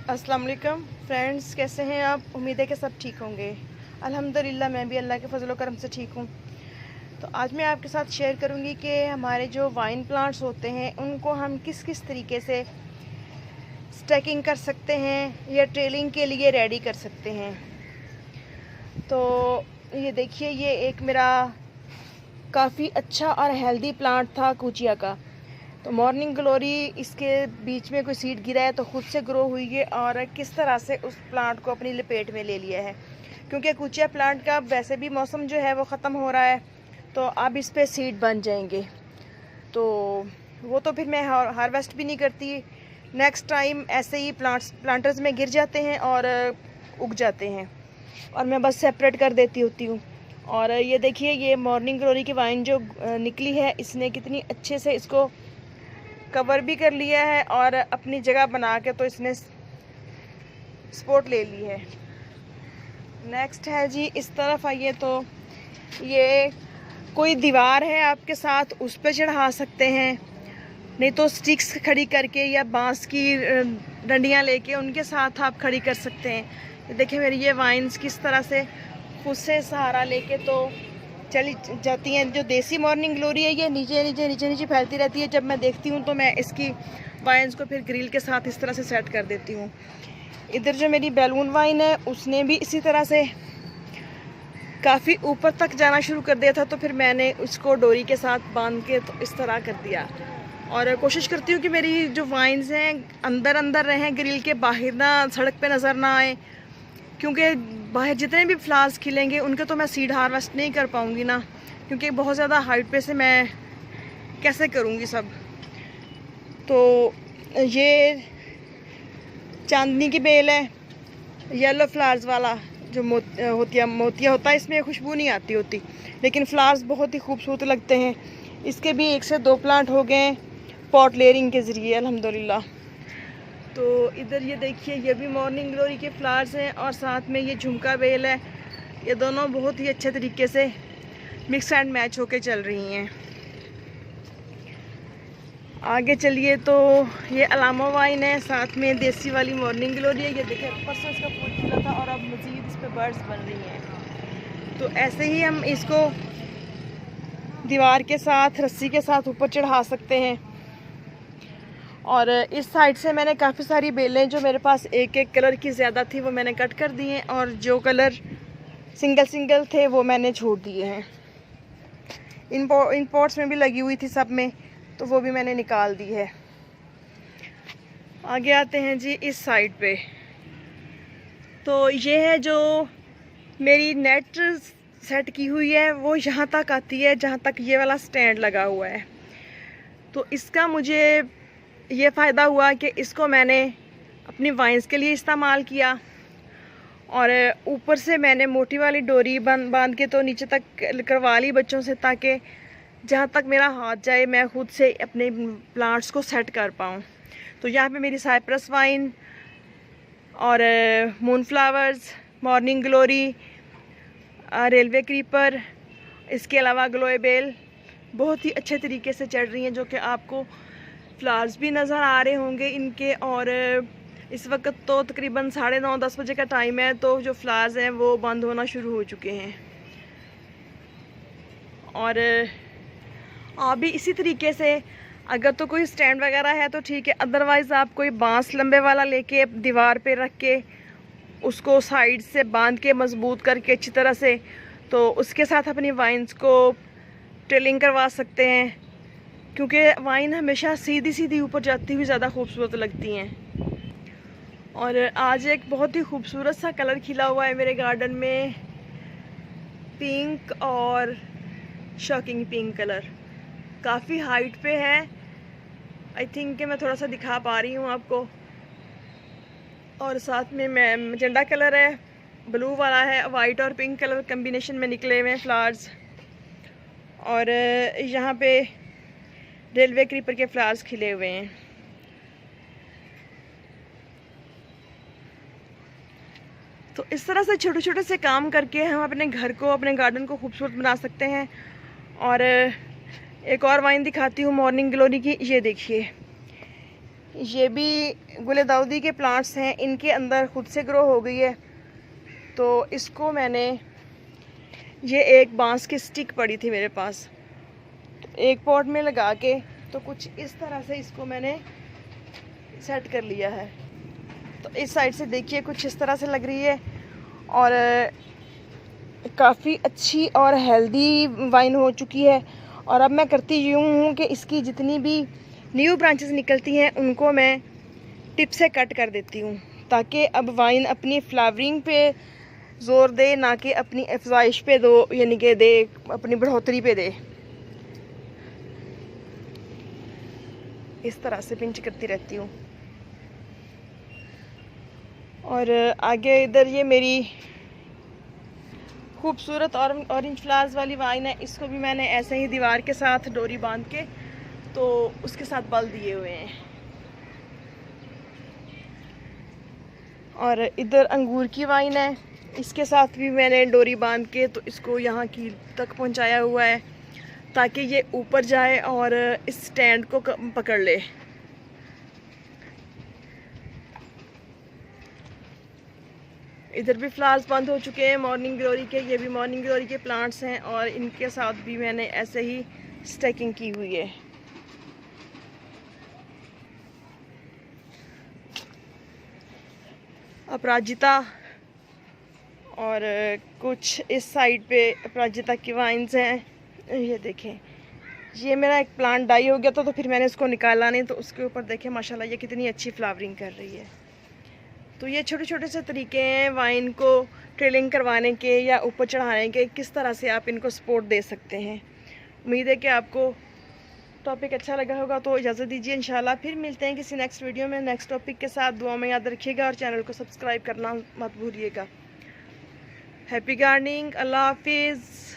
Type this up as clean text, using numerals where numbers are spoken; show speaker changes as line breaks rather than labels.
अस्सलाम वालेकुम फ्रेंड्स, कैसे हैं आप? उम्मीद है कि सब ठीक होंगे। अल्हम्दुलिल्लाह मैं भी अल्लाह के फजल करम से ठीक हूँ। तो आज मैं आपके साथ शेयर करूँगी कि हमारे जो वाइन प्लांट्स होते हैं उनको हम किस किस तरीके से स्टैकिंग कर सकते हैं या ट्रेलिंग के लिए रेडी कर सकते हैं। तो ये देखिए, ये एक मेरा काफ़ी अच्छा और हेल्दी प्लांट था कूचिया का। तो मॉर्निंग ग्लोरी, इसके बीच में कोई सीड गिरा है तो ख़ुद से ग्रो हुई है और किस तरह से उस प्लांट को अपनी लपेट में ले लिया है। क्योंकि कूचिया प्लांट का वैसे भी मौसम जो है वो ख़त्म हो रहा है, तो अब इस पे सीड बन जाएंगे। तो वो तो फिर मैं हार्वेस्ट भी नहीं करती। नेक्स्ट टाइम ऐसे ही प्लांटर्स में गिर जाते हैं और उग जाते हैं और मैं बस सेपरेट कर देती होती हूँ। और ये देखिए, ये मॉर्निंग ग्लोरी की वाइन जो निकली है, इसने कितनी अच्छे से इसको कवर भी कर लिया है और अपनी जगह बना के तो इसने स्पॉट ले ली है। नेक्स्ट है जी, इस तरफ आइए तो ये कोई दीवार है आपके साथ, उस पर चढ़ा सकते हैं, नहीं तो स्टिक्स खड़ी करके या बांस की डंडियाँ लेके उनके साथ आप खड़ी कर सकते हैं। देखिए मेरी ये वाइन्स किस तरह से खुद से सहारा लेके तो चली जाती हैं। जो देसी मॉर्निंग ग्लोरी है ये नीचे नीचे नीचे नीचे फैलती रहती है। जब मैं देखती हूँ तो मैं इसकी वाइन्स को फिर ग्रिल के साथ इस तरह से सेट कर देती हूँ। इधर जो मेरी बैलून वाइन है उसने भी इसी तरह से काफ़ी ऊपर तक जाना शुरू कर दिया था, तो फिर मैंने उसको डोरी के साथ बांध के तो इस तरह कर दिया। और कोशिश करती हूँ कि मेरी जो वाइन्स हैं अंदर अंदर रहें, ग्रिल के बाहर ना, सड़क पे नज़र ना आए। क्योंकि बाहर जितने भी फ्लावर्स खिलेंगे उनके तो मैं सीड हार्वेस्ट नहीं कर पाऊँगी ना, क्योंकि बहुत ज़्यादा हाइट पे से मैं कैसे करूँगी सब। तो ये चांदनी की बेल है, येलो फ्लावर्स वाला जो मोतिया होता है, इसमें खुशबू नहीं आती होती, लेकिन फ्लावर्स बहुत ही खूबसूरत लगते हैं। इसके भी 1 से 2 प्लांट हो गए पॉट लेयरिंग के ज़रिए अल्हम्दुलिल्लाह। तो इधर ये देखिए, ये भी मॉर्निंग ग्लोरी के फ्लावर्स हैं और साथ में ये झुमका बेल है। ये दोनों बहुत ही अच्छे तरीके से मिक्स एंड मैच होके चल रही हैं। आगे चलिए तो ये अलामा वाइन है, साथ में देसी वाली मॉर्निंग ग्लोरी है। ये देखिए परसों इसका फूल खिला था और अब मज़ीद इस पर बर्ड्स बन रही हैं। तो ऐसे ही हम इसको दीवार के साथ, रस्सी के साथ ऊपर चढ़ा सकते हैं। और इस साइड से मैंने काफ़ी सारी बेलें जो मेरे पास एक एक कलर की ज़्यादा थी वो मैंने कट कर दी हैं, और जो कलर सिंगल सिंगल थे वो मैंने छोड़ दिए हैं। इन पॉट्स में भी लगी हुई थी सब में, तो वो भी मैंने निकाल दी है। आगे आते हैं जी इस साइड पे। तो ये है जो मेरी नेट सेट की हुई है, वो यहाँ तक आती है जहाँ तक ये वाला स्टैंड लगा हुआ है। तो इसका मुझे ये फ़ायदा हुआ कि इसको मैंने अपनी वाइन्स के लिए इस्तेमाल किया, और ऊपर से मैंने मोटी वाली डोरी बांध के तो नीचे तक करवा ली बच्चों से, ताकि जहाँ तक मेरा हाथ जाए मैं खुद से अपने प्लांट्स को सेट कर पाऊँ। तो यहाँ पे मेरी साइप्रस वाइन और मूनफ्लावर्स, मॉर्निंग ग्लोरी, रेलवे क्रीपर, इसके अलावा ग्लोएबेल बहुत ही अच्छे तरीके से चढ़ रही हैं, जो कि आपको फ्लावर्स भी नज़र आ रहे होंगे इनके। और इस वक्त तो तकरीबन 9:30-10 बजे का टाइम है, तो जो फ्लावर्स हैं वो बंद होना शुरू हो चुके हैं। और आप भी इसी तरीके से, अगर तो कोई स्टैंड वगैरह है तो ठीक है, अदरवाइज़ आप कोई बांस लंबे वाला लेके दीवार पे रख के उसको साइड से बांध के मजबूत करके अच्छी तरह से, तो उसके साथ अपनी वाइन्स को ट्रेलिंग करवा सकते हैं। क्योंकि वाइन हमेशा सीधी सीधी ऊपर जाती हुई ज़्यादा खूबसूरत लगती हैं। और आज एक बहुत ही खूबसूरत सा कलर खिला हुआ है मेरे गार्डन में, पिंक और शॉकिंग पिंक कलर, काफ़ी हाइट पे है। आई थिंक कि मैं थोड़ा सा दिखा पा रही हूँ आपको। और साथ में मैजेंडा कलर है, ब्लू वाला है, वाइट और पिंक कलर कम्बिनेशन में निकले हुए हैं फ्लावर्स। और यहाँ पे रेलवे क्रीपर के फ्लावर्स खिले हुए हैं। तो इस तरह से छोटे छोटे से काम करके हम अपने घर को, अपने गार्डन को खूबसूरत बना सकते हैं। और एक और वाइन दिखाती हूँ मॉर्निंग ग्लोरी की। ये देखिए, ये भी गुल दाऊदी के प्लांट्स हैं, इनके अंदर खुद से ग्रो हो गई है। तो इसको मैंने, ये एक बांस की स्टिक पड़ी थी मेरे पास, तो एक पॉट में लगा के तो कुछ इस तरह से इसको मैंने सेट कर लिया है। तो इस साइड से देखिए कुछ इस तरह से लग रही है और काफ़ी अच्छी और हेल्दी वाइन हो चुकी है। और अब मैं करती यूँ हूँ कि इसकी जितनी भी न्यू ब्रांचेस निकलती हैं उनको मैं टिप से कट कर देती हूँ, ताकि अब वाइन अपनी फ्लावरिंग पे ज़ोर दे, ना कि अपनी अफजाइश पे दो, यानी कि दे अपनी बढ़ोतरी पे दे। इस तरह से पिंच करती रहती हूँ। और आगे इधर ये मेरी खूबसूरत ऑरेंज फ्लावर्स वाली वाइन है, इसको भी मैंने ऐसे ही दीवार के साथ डोरी बांध के तो उसके साथ बल दिए हुए हैं। और इधर अंगूर की वाइन है, इसके साथ भी मैंने डोरी बांध के तो इसको यहाँ की तक पहुँचाया हुआ है, ताकि ये ऊपर जाए और इस स्टैंड को पकड़ ले। इधर भी फ्लावर्स बंद हो चुके हैं मॉर्निंग ग्लोरी के, ये भी मॉर्निंग ग्लोरी के प्लांट्स हैं और इनके साथ भी मैंने ऐसे ही स्टैकिंग की हुई है। अपराजिता और कुछ इस साइड पे अपराजिता की वाइन्स हैं। ये देखें, ये मेरा एक प्लांट डाई हो गया था तो फिर मैंने इसको निकाला नहीं, तो उसके ऊपर देखें माशाल्लाह ये कितनी अच्छी फ्लावरिंग कर रही है। तो ये छोटे छोटे से तरीके हैं वाइन को ट्रेलिंग करवाने के या ऊपर चढ़ाने के, किस तरह से आप इनको सपोर्ट दे सकते हैं। उम्मीद है कि आपको टॉपिक अच्छा लगा होगा। तो इजाज़त दीजिए, इंशाल्लाह फिर मिलते हैं किसी नेक्स्ट वीडियो में नेक्स्ट टॉपिक के साथ। दुआ में याद रखिएगा और चैनल को सब्सक्राइब करना मत भूलिएगा। हैप्पी गार्डनिंग, अल्लाह हाफिज़।